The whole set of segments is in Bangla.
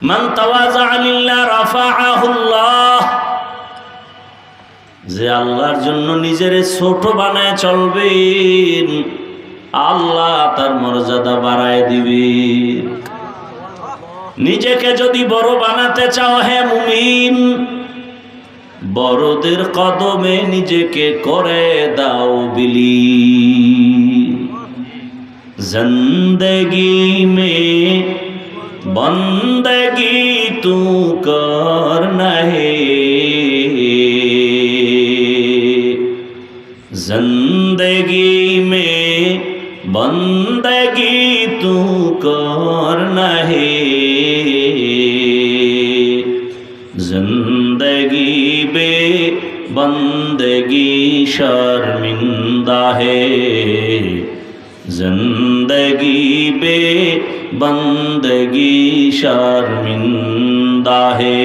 মান তাওয়াযা লিল্লাহ রাফাআহুল্লাহ, যে আল্লাহর জন্য নিজেরে ছোট বানায় চলবেন আল্লাহ তার মর্যাদা বাড়ায় দিবেন। নিজেকে যদি বড় বানাতে চাও হে মুমিন, বড়দের কদমে নিজেকে করে দাও বিলীন। জিন্দেগি মে बंदगी तू करना है, जिंदगी में बंदगी तू करना है, जिंदगी बे बंदगी शर्मिंदा है, जिंदगी बे बंदगी शर्मिंदा है।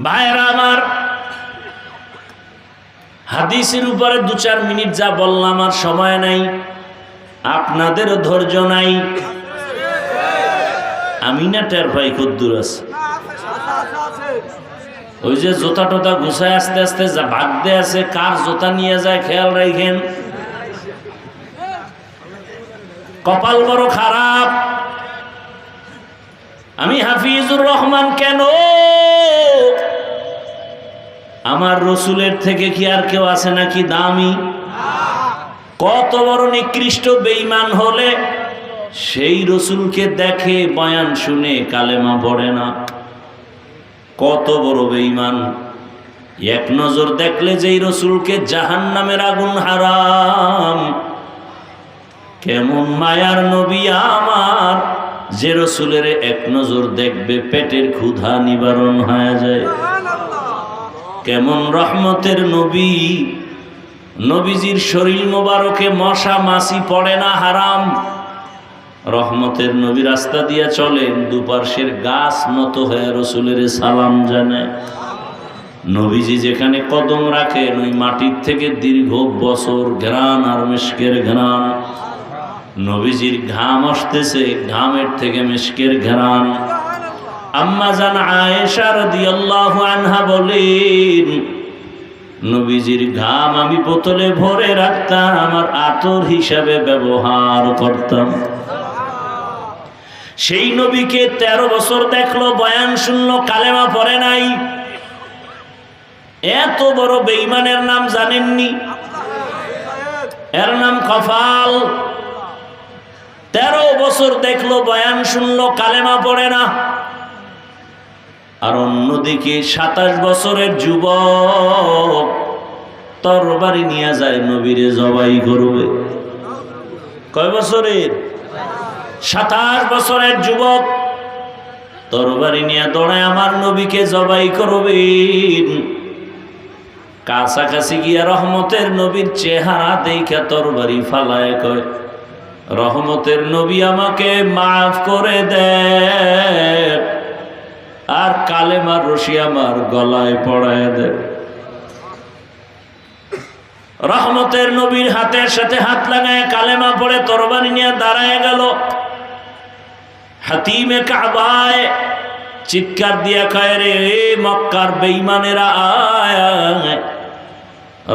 ভাইরা আমার, হাদিসের উপরে 2-4 মিনিট যা বললাম আর সময় নাই, আপনাদেরও ধৈর্য নাই। আমি না টের পাই কদ্দুর আছে। ওই যে জোতা টোতা গুছায় আস্তে আস্তে যা ভাগতে আছে, কার জোতা নিয়ে যায় খেয়াল রাখেন। কপাল বড় খারাপ। আমি হাফিজুর রহমান কেন? আমার রসুলের থেকে কি আর কেউ আছে নাকি দামি? কত বড় নিকৃষ্ট বেঈমান হলে সেই রসুলকে দেখে বয়ান শুনে কালেমা পড়ে না। কত বড় বেঈমান, এক নজর দেখলে যেই রসুলকে জাহান্নামের আগুন হারাম। কেমন মায়ার নবী আমার, যে রসুলের এক নজর দেখবে পেটের ক্ষুধা নিবারণ হয়ে যায়। কেমন রহমতের নবী, নবীজির শরীর মোবারকে মশা মাছি পড়ে না, হারাম। রহমতের নবী রাস্তা দিয়ে চলেন, দুপার্শ্বের গাছ নত হয়ে রসুলের সালাম জানায়। নবীজি যেখানে কদম রাখেন ওই মাটির থেকে দীর্ঘ বছর ঘ্রাণ আর মিশকের ঘ্রাণ। নবীজির ঘাম আসতেছে, ঘামের থেকে মিশকের ঘ্রাণ। আম্মা জান আয়েশা রাদিয়াল্লাহু আনহা বলেন, নবীজির ঘাম আমি বোতলে ভরে রাখতাম, আমার আতর হিসাবে ব্যবহার করতাম। সেই নবীকে 13 বছর দেখলো, বয়ান শুনলো, কালেমা পড়ে নাই। এত বড় বেঈমানের নাম জানেননি? এর নাম কফাল। 13 বছর দেখলো, বয়ান শুনলো, কালেমা পড়ে না। আর অন্যদিকে 27 বছরের যুবক তরবারি নিয়ে যায় নবীরে জবাই করবে। কয় বছরের? 27 বছরের যুবক তরবারি নিয়ে দৌড়ায় আমার নবীকে জবাই করবেন। কাছাকাছি গিয়া রহমতের নবীর চেহারা দেখে তরবারি ফালায় কয়, রহমতের নবী আমাকে মাফ করে দেন, আর কালেমার রশি আমার গলায় পড়ায় দেন। রহমতের নবীর হাতের সাথে হাত লাগায় কালেমা পড়ে তরবারি নিয়ে দাঁড়ায় গেল। হাতিমে কাবায় চিৎকার দিয়া কয়, রে মক্কার বেঈমানেরা আয়,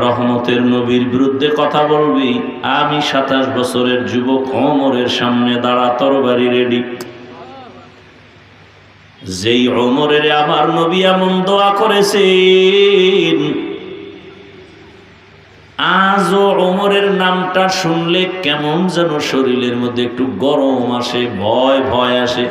রহমতের নবীর বিরুদ্ধে কথা বলবি? আমি 27 বছরের যুবক ওমরের সামনে দাঁড়া, তরবারি রেডি। যেই ওমরের আমার নবী এমন দোয়া করেছেন, আজও ওমরের নামটা শুনলে কেমন যেন শরীরের মধ্যে একটু গরম আসে, ভয় ভয় আসে।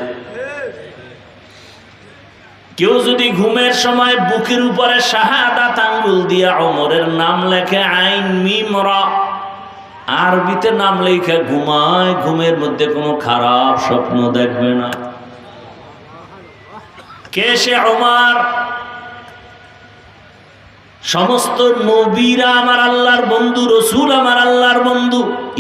কেউ যদি ঘুমের সময় বুকের উপরে শাহাদাত আঙ্গুল দিয়া ওমরের নাম লেখে, আইন মিম রা, আরবিতে নাম লেখে ঘুমায়, ঘুমের মধ্যে কোনো খারাপ স্বপ্ন দেখবে না। কে সে ওমর? সমস্ত নবীরা আমার আল্লাহর বন্ধু, রসুল আমার আল্লাহর বন্ধু।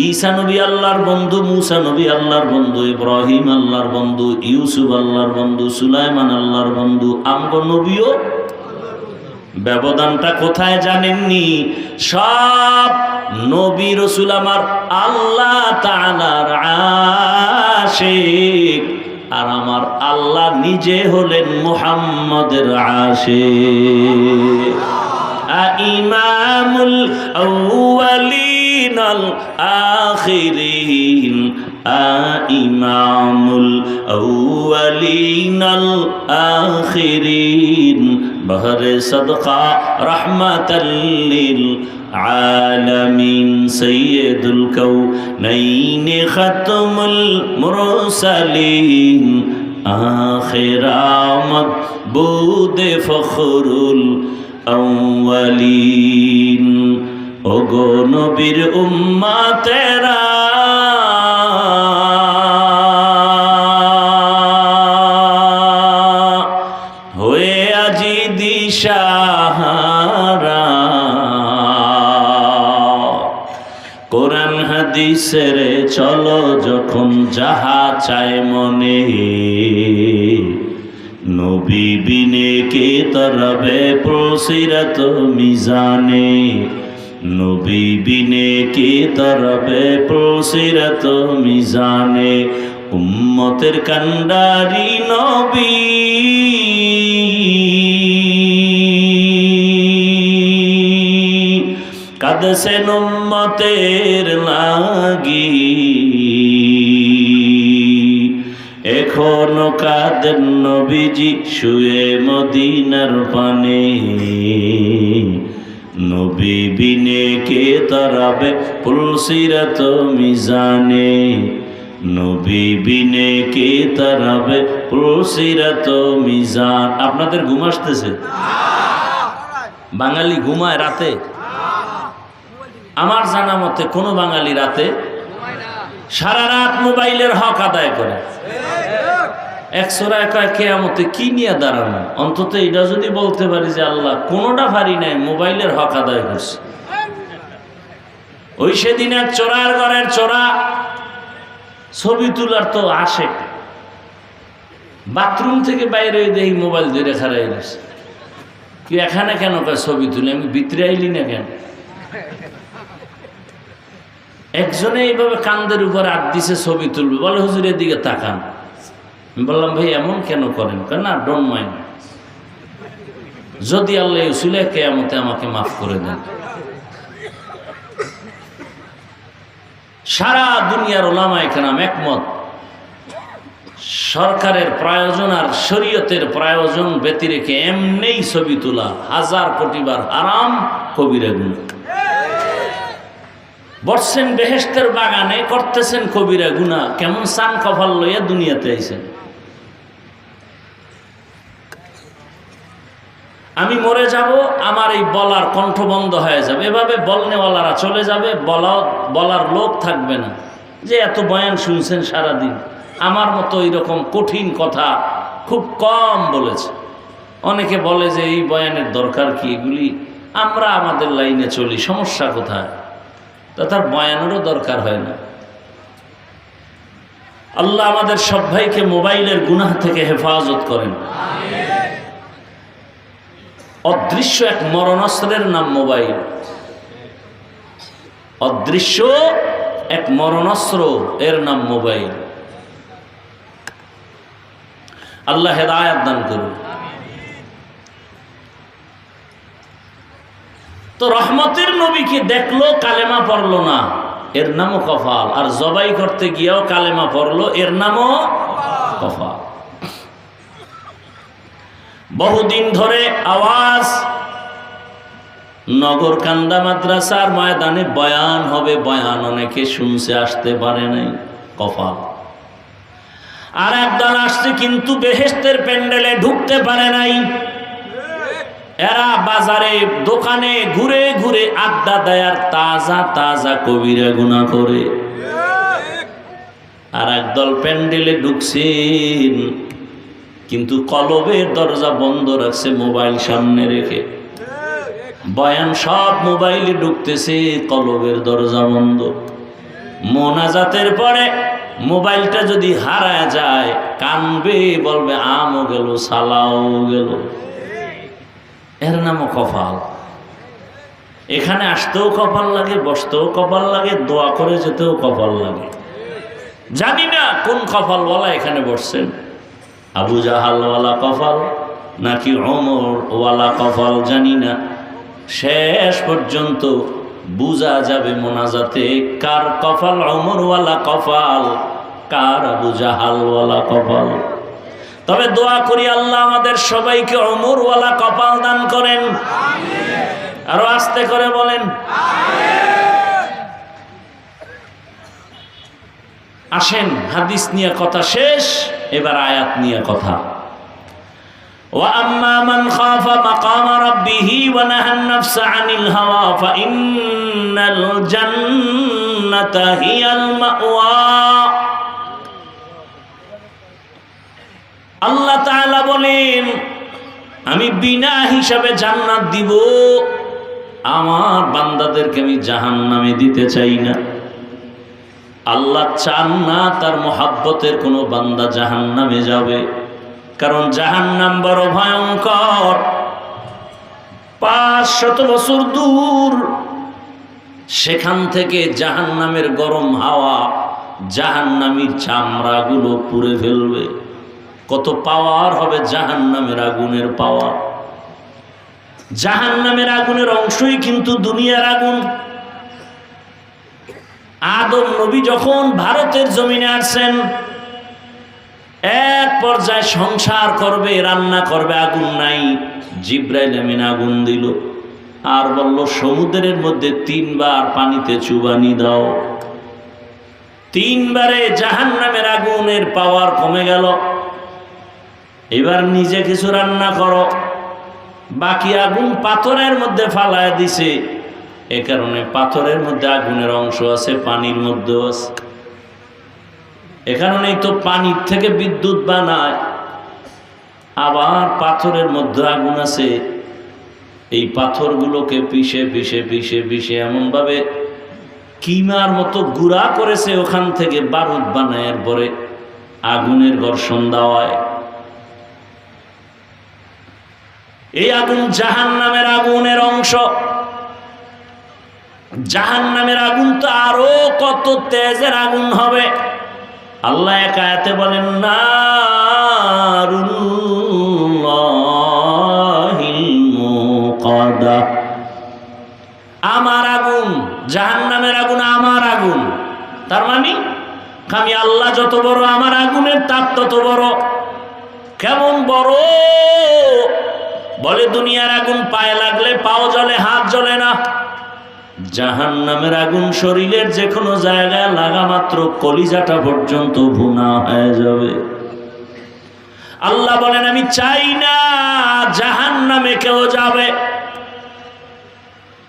ঈসা নবী আল্লাহর বন্ধু, মুসা নবী আল্লাহর বন্ধু, ইব্রাহিম আল্লাহর বন্ধু, ইউসুফ আল্লাহর বন্ধু, সুলাইমান আল্লাহর বন্ধু। আমগো নবীও। ব্যবধানটা কোথায় জানেননি? সব নবী রসুল আমার আল্লাহ তাআলার আশিক, আর আমার আল্লাহ নিজে হলেন মুহাম্মদের আশিক। ইমামুল আউয়ালিন আল আখিরিন, ইমামুল আউয়ালিন আল আখিরিন, বহরে সদকা রহমাতাল লিল আলামিন, সৈয়দুল কাউনাইন খাতমুল মুরসালিন, আখির আমদ বুদে ফখরুল আউয়ালিন। ওগো নবীর উম্মতেরা হয়ে আজি দিশাহারা, কোরআন হাদিসের চলো যখন যাহা চায় মনে, নবী বিনে কে তরবে প্রসিরত মিজানে, নবী বিনে কে তরবে প্রসিরত মিজানে। উম্মতের কান্ডারি নবী কাঁদছেন উম্মতের লাগি, এখনো কাঁদেন নবীজি শুয়ে মদিনার পানে, নবী বিনে কে তরাবে পুলসিরাত মিজানে, নবী বিনে কে তরাবে পুলসিরাত মিজান। আপনাদের ঘুম আসতেছে? বাঙালি ঘুমায় রাতে? আমার জানা মতে কোনো বাঙালি রাতে সারা রাত মোবাইলের হক আদায় করে। একশোরা কয় কেয়ামতে কি নিয়ে দাঁড়ানো, অন্তত এটা যদি বলতে পারি যে আল্লাহ কোনোটা পারি নাই, মোবাইলের হক আদায় করছে। ওই সেদিন এক চোরার ঘরের চোরা ছবি তোলার তো আসে, বাথরুম থেকে বাইরে দেখি মোবাইল ধরে খারাই গেছে। কি এখানে কেন কয় ছবি তুলে, আমি ভিতরে আইলি না কেন? একজনে এইভাবে কান্দের উপর হাত দিছে ছবি তুলবে, বলে হুজুরের দিকে তাকান। আমি বললাম ভাই এমন কেন করেন? না ডোন্ট মাইন্ড, যদি আল্লাহ উসিলে কিয়ামতে আমাকে মাফ করে দেন। সারা দুনিয়ার উলামায়ে কেরাম একমত, সরকারের প্রয়োজন আর শরীয়তের প্রয়োজন ব্যতি রেখে এমনিই ছবি তোলা 1000 কোটি বার হারাম, কবিরা গুনাহ। বসছেন বেহেশতের বাগানে, করতেছেন কবিরা গুনাহ, কেমন সান কপাল লইয়া দুনিয়াতে আইছেন। আমি মরে যাব, আমার এই বলার কণ্ঠ বন্ধ হয়ে যাবে, এভাবে বলনেওয়ালারা চলে যাবে, বলার লোক থাকবে না। যে এত বয়ান শুনছেন সারাদিন, আমার মতো এইরকম কঠিন কথা খুব কম বলেছে। অনেকে বলে যে এই বয়ানের দরকার কি, এগুলি আমরা আমাদের লাইনে চলি, সমস্যা কোথায়? তা তার বয়ানেরও দরকার হয় না। আল্লাহ আমাদের সব ভাইকে মোবাইলের গুনাহ থেকে হেফাজত করেন। অদৃশ্য এক মরণাস্ত্রের নাম মোবাইল, অদৃশ্য এক মরণাস্ত্র, এর নাম মোবাইল। আল্লাহ হেদায়েত দান করুন। তো রহমতের নবীকে দেখলো, কালেমা পড়লো না, এর নামও কফাল। আর জবাই করতে গিয়েও কালেমা পড়লো, এর নামও কফাল। বহুদিন ধরে আওয়াজ, নগরকান্দা মাদ্রাসার ময়দানে বয়ান হবে, বয়ান অনেকে শুনছে, আসতে পারে নাই, কফাল। আর একদল আসছে কিন্তু বেহেশতের প্যান্ডেলে ঢুকতে পারে নাই। এরা বাজারে দোকানে ঘুরে ঘুরে আড্ডা দেয় আর তাজা তাজা কবিরা গুনাহ করে। আর একদল প্যান্ডেলে ঢুকছেন কিন্তু কলবের দরজা বন্ধ রাখছে, মোবাইল সামনে রেখে। বয়ান সব মোবাইলে ঢুকতেছে, কলবের দরজা বন্ধ। মোনাজাতের পরে মোবাইলটা যদি হারায় যায়, কানবে, বলবে আমও গেল, সালাও গেল। এর নামও কপাল। এখানে আসতেও কপাল লাগে, বসতেও কপাল লাগে, দোয়া করে যেতেও কপাল লাগে। জানি না কোন কপাল বলা এখানে বসছেন। আবু জাহাল ওয়ালা কপাল নাকি ওমর ওয়ালা কপাল জানি না, শেষ পর্যন্ত বুঝা যাবে মোনাজাতে কার কপাল ওমর ওয়ালা কপাল, কার আবু জাহাল ওয়ালা কপাল। তবে দোয়া করি আল্লাহ আমাদের সবাইকে ওমর ওয়ালা কপাল দান করেন। আরো আস্তে করে বলেন। আসেন, হাদিস নিয়ে কথা শেষ, এবার আয়াত নিয়ে কথা। وَأَمَّا مَنْ خَافَ مَقَامَ رَبِّهِ وَنَهَى النَّفْسَ عَنِ الْهَوَى فَإِنَّ الْجَنَّةَ هِيَ الْمَأْوَى। আল্লাহ তাআলা বলেন, আমি বিনা হিসাবে জান্নাত দিব, আমার বান্দাদেরকে আমি জাহান্নামে দিতে চাই না। আল্লাহ চান না তার মহাব্বতের কোনো বান্দা জাহান্নামে যাবে, কারণ জাহান্নাম বড় ভয়ঙ্কর। 500 বছর দূর, সেখান থেকে জাহান্নামের গরম হাওয়া জাহান্নামীর চামড়াগুলো পুড়ে ফেলবে। কত পাওয়ার হবে জাহান্নামের আগুনের পাওয়ার। জাহান্নামের আগুনের অংশই কিন্তু দুনিয়ার আগুন। আদম নবী যখন ভারতের জমিনে আসছেন, এক পর্যায়ে সংসার করবে, রান্না করবে, আগুন নাই। জিব্রাইল আমিন আগুন দিল আর বলল, সমুদ্রের মধ্যে 3 বার পানিতে চুবানি দাও। 3 বারে জাহান্নামের আগুনের পাওয়ার কমে গেল। এবার নিজে কিছু রান্না করো। বাকি আগুন পাথরের মধ্যে ফালায় দিছে। এ কারণে পাথরের মধ্যে আগুনের অংশ আছে, পানির মধ্যেও আছে। এ কারণেই তো পানির থেকে বিদ্যুৎ বানায়। আবার পাথরের মধ্যে আগুন আছে। এই পাথরগুলোকে পিষে পিষে পিষে পিষে এমনভাবে কিমার মতো গুঁড়া করেছে, ওখান থেকে বারুদ বানায়, এরপরে আগুনের ঘর্ষণ দেওয়ায়। এই আগুন জাহান্নামের আগুনের অংশ। জাহান্নামের আগুন তো আরো কত তেজের আগুন হবে। আল্লাহ এক আয়াতে বলেন, নারুল্লাহিল মুকাদা। আমার আগুন, জাহান্নামের আগুন আমার আগুন। তার মানে আমি আল্লাহ যত বড়, আমার আগুনের তাপ তত বড়। কেমন বড়? বলে দুনিয়ার আগুন পায়ে লাগলে পাও জ্বলে, হাত জ্বলে না। জাহান্নামের আগুন শরীরের যে কোনো জায়গায় লাগা মাত্র কলিজাটা পর্যন্ত ভুনা হয়ে যাবে। আল্লাহ বলেন, আমি চাই না জাহান্নামে কেউ যাবে।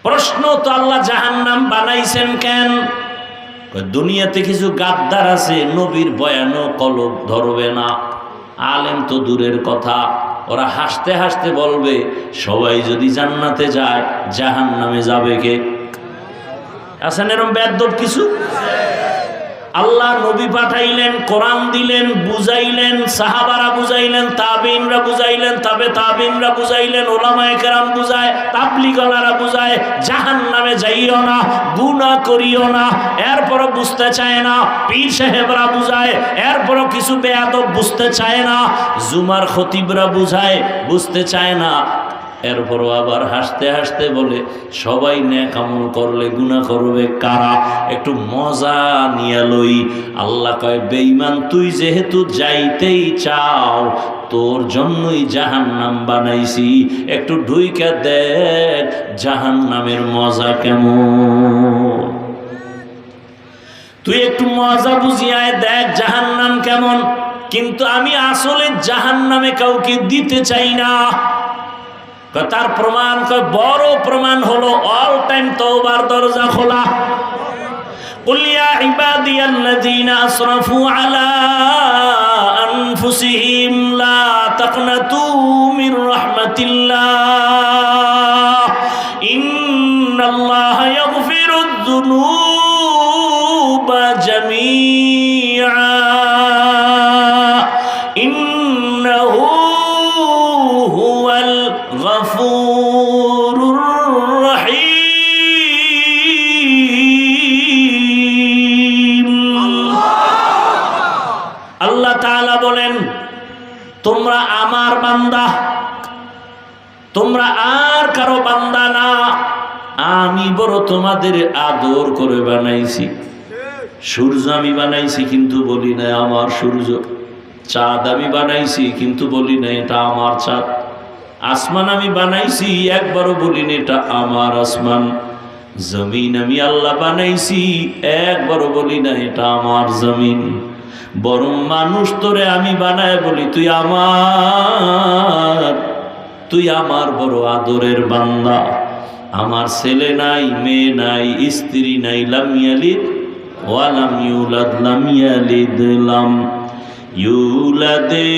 প্রশ্ন তো, আল্লাহ জাহান্নাম বানাইছেন কেন? দুনিয়াতে কিছু গাদ্দার আছে, নবীর বয়ানও কলব ধরবে না। আলেম তো দূরের কথা, ওরা হাসতে হাসতে বলবে, সবাই যদি জান্নাতে যায় জাহান্নামে যাবে কে? আছেন এরকম বেয়াদব কিছু? আল্লাহ নবী পাঠাইলেন, কোরআন দিলেন, বুঝাইলেন, সাহাবারা বুঝাইলেন, তাবিনরা বুঝাইলেন, তবে তাবিনরা বুঝাইলেন, ওলামায়ে কেরাম বুঝায়, তাবলীগওয়ালারা বুঝায়, জাহান্নামে যাইও না, গুনাহ করিও না, এরপরও বুঝতে চায় না। পীর সাহেবরা বুঝায়, এরপরও কিছু বেয়াদব বুঝতে চায় না। জুমার খতিবরা বুঝায়, বুঝতে চায় না। এরপরও আবার হাসতে হাসতে বলে, সবাই নেক আমল করলে গুনাহ করবে কারা? একটু মজা নিয়ে লই। আল্লাহ কয়, বেঈমান তুই যেহেতু যাইতেই চাও, তোর জন্যই জাহান্নাম বানাইছি। একটু ঢুইকা দেখ জাহান্নামের মজা কেমন। তুই একটু মজা বুঝিয়ায় দেখ জাহান্নাম কেমন। কিন্তু আমি আসলে জাহান্নামে কাউকে দিতে চাই না। তার প্রমাণ, বড় প্রমাণ হলো অল টাইম তওবার দরজা খোলা। কুল ইয়া ইবাদিয়াল্লাযীনা আসরাফু আলা আনফুসিহিম লা তাকনাতু মির রাহমাতিল্লাহ ইন্নাল্লাহা ইয়াগফিরুয যুনুবা জামিআ ইন্নাহু হুয়াল গফুরুর রহিম। আল্লাহ তাআলা বলেন, তোমরা আমার বান্দা, তোমরা আর কারো বান্দা না। আমি বড় তোমাদের আদর করে বানাইছি। সূর্য আমি বানাইছি কিন্তু বলি না আমার সূর্য। চাঁদ আমি বানাইছি কিন্তু বলি না এটা আমার চাঁদ। আসমান আমি বানাইছি একবারও বলি না এটা আমার আসমান। জমিন আমি আল্লাহ বানাইছি একবারও বলি না এটা আমার জমিন। বরং মানুষ তোরে আমি বানায় বলি তুই আমার বড় আদরের বান্দা। আমার ছেলে নাই, মেয়ে নাই, স্ত্রী নাই। লাম ইয়ালিদ ওয়া লাম ইউলাদ, লাম ইয়ালিদ লাম ইউলাদে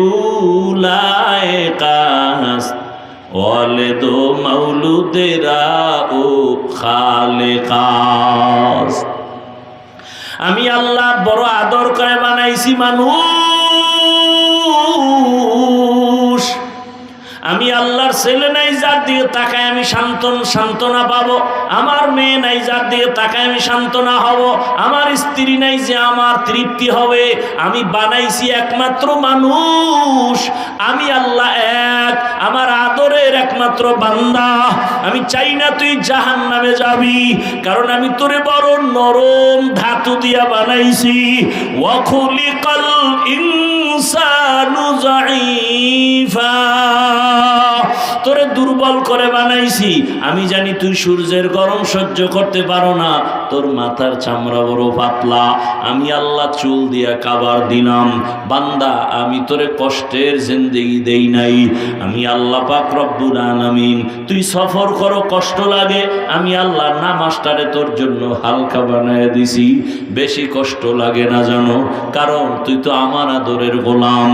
উলায়ে কাস ওয়ালিদ মাউলুদেরা ও খালেকাস। আমি আল্লাহ বড় আদর করে বানাইছি মানুষ। আমি আল্লাহর ছেলে নাই যার দিকে তাকায় আমি সান্ত্বনা পাবো। আমার মেয়ে নাই যার দিকে তাকায় আমি সান্ত্বনা হব। আমার স্ত্রী নাই যে আমার তৃপ্তি হবে। আমি বানাইছি একমাত্র মানুষ। আমি আল্লাহ এক, আমার আদরের একমাত্র বান্দা। আমি চাই না তুই জাহান্নামে যাবি, কারণ আমি তোরে বড় নরম ধাতু দিয়া বানাইছি। ওয়া খুলিকাল ইনসানু যায়ীফা, তোরে দুর্বল করে বানাইছি। আমি জানি তুই সূর্যের গরম সহ্য করতে পারো না, তোর মাথার চামড়া বড় পাতলা। আমি আল্লাহ চুল দিয়া কাবার দিলাম। বান্দা আমি তোরে কষ্টের জিন্দেগি দেই নাই। আমি আল্লাহ পাক রব্বুল আলামিন, তুই সফর করো কষ্ট লাগে, আমি আল্লাহ নামাজটারে তোর জন্য হালকা বানায় দিছি। বেশি কষ্ট লাগে না জানো, কারণ তুই তো আমার আদরের গোলাম।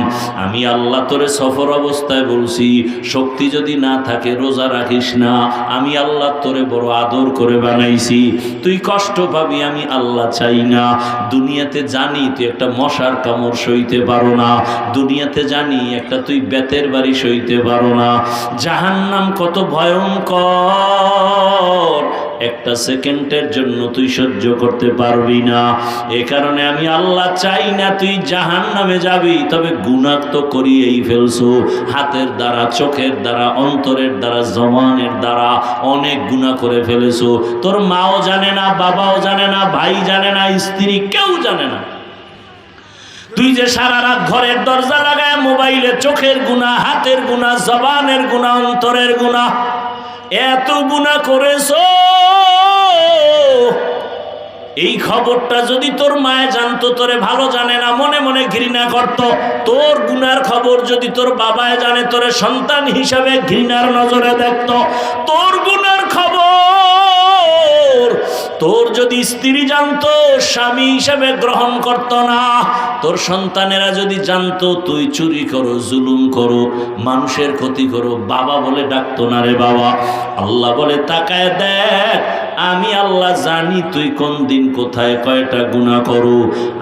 আমি আল্লাহ তোরে সফর অবস্থায় বলছি শক্তি যদি না থাকে রোজা রাখিস না। আমি আল্লাহ তোরে বড় আদর করে বানাইছি। তুই কষ্ট পাবি আমি আল্লাহ চাই না। দুনিয়াতে জানি তুই একটা মশার কামড় সইতে পারো না। দুনিয়াতে জানি একটা তুই বেতের বাড়ি সইতে পারো না। জাহান্নাম কত ভয়ঙ্কর, একটা সেকেন্ডের জন্য তুই সহ্য করতে পারবি না। এ কারণে আমি আল্লাহ চাই না তুই জাহান্নামে যাবি। তবে গুনাহ তো করিয়েই ফেলছো, হাতের দ্বারা, চোখের দ্বারা, অন্তরের দ্বারা, জবানের দ্বারা অনেক গুনাহ করে ফেলেছো। তোর মাও জানে না, বাবাও জানে না, ভাই জানে না, স্ত্রী কেউ জানে না। তুই যে সারা রাত ঘরের দরজা লাগায় মোবাইলে চোখের গুনাহ, হাতের গুনাহ, জবানের গুনাহ, অন্তরের গুনাহ, এত গুনাহ করেছো। এই খবরটা যদি তোর মায়ে জানতো, তোরে ভালো জানে না, মনে মনে ঘৃণা করত। তোর গুনার খবর যদি তোর বাবায় জানে, তোরে সন্তান হিসাবে ঘৃণার নজরে দেখত। তোর গুনার খবর তোর যদি স্ত্রী জানতো, স্বামী হিসাবে গ্রহণ করত না। তোর সন্তানেরা যদি জানতো তুই চুরি করো, জুলুম করো, মানুষের ক্ষতি করো, বাবা বলে ডাকতো না রে বাবা। আল্লাহ বলে তাকায় দেখ, আমি আল্লাহ জানি তুই কোন দিন কোথায় কয়টা গুনাহ করো।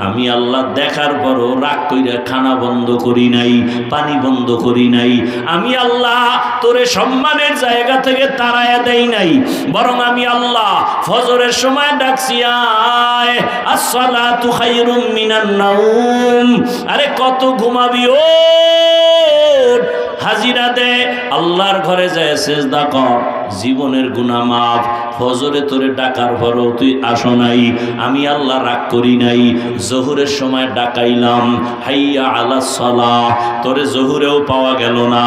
আমি আল্লাহ দেখার পরও রাগ কইরা খানা বন্ধ করি নাই, পানি বন্ধ করি নাই। আমি আল্লাহ তোরে সম্মানের জায়গা থেকে তাড়ায়া দেই নাই, বরং আমি আল্লাহ ফজরের সময় ডাকছি, আয় আসসালাতু খায়রুম মিনান নাওম। আরে কত ঘুমাবি, ওঠ, হাজিরা দে, আল্লাহর ঘরে যায় সিজদা কর, জীবনের গুনাহ মাফ। ফজরে তোরে ডাকার পরও তুই আসো নাই, আমি আল্লাহ রাগ করি নাই। জোহরের সময় ডাকাইলাম, হাইয়া আলাস সালাহ, তোরে জোহরেও পাওয়া গেল না।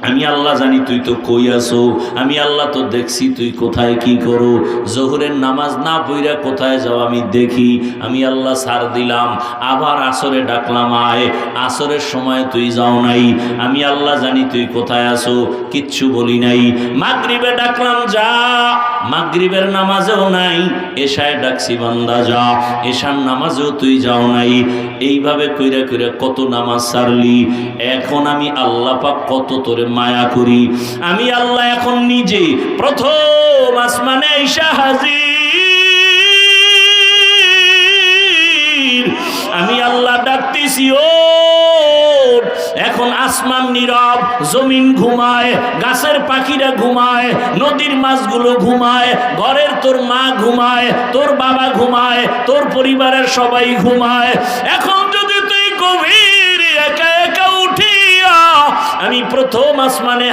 আমি আল্লাহ জানি তুই তো কই আসো, আমি আল্লাহ তো দেখছি তুই কোথায় কি করো। জোহরের নামাজ না পইরা কোথায় যাও আমি দেখি। আমি আল্লাহ ছাড় দিলাম। আবার আসরে ডাকলাম, আয়, আসরের সময় তুই যাও নাই। আমি আল্লাহ জানি তুই কোথায় আসো, কিচ্ছু বলি নাই। মাগরিবে ডাকলাম, যা, মাগরিবের নামাজেও নাই। এশায় ডাকছি, বান্দা যা, এশার নামাজেও তুই যাও নাই। এইভাবে কইরা কইরা কত নামাজ ছাড়লি। এখন আমি আল্লাহ পাক কত তোরে মায়া করি। আমি আল্লাহ এখন নিজে প্রথম আসমানে আইসা হাজির। আমি আল্লাহ ডাকতেছি, ও এখন আসমান নীরব, জমিন ঘুমায়, গাছের পাখিরা ঘুমায়, নদীর মাছগুলো ঘুমায়, ঘরের তোর মা ঘুমায়, তোর বাবা ঘুমায়, তোর পরিবারের সবাই ঘুমায়। এখন যদি তুই গভীর একা একা উঠে প্রথম আসমানে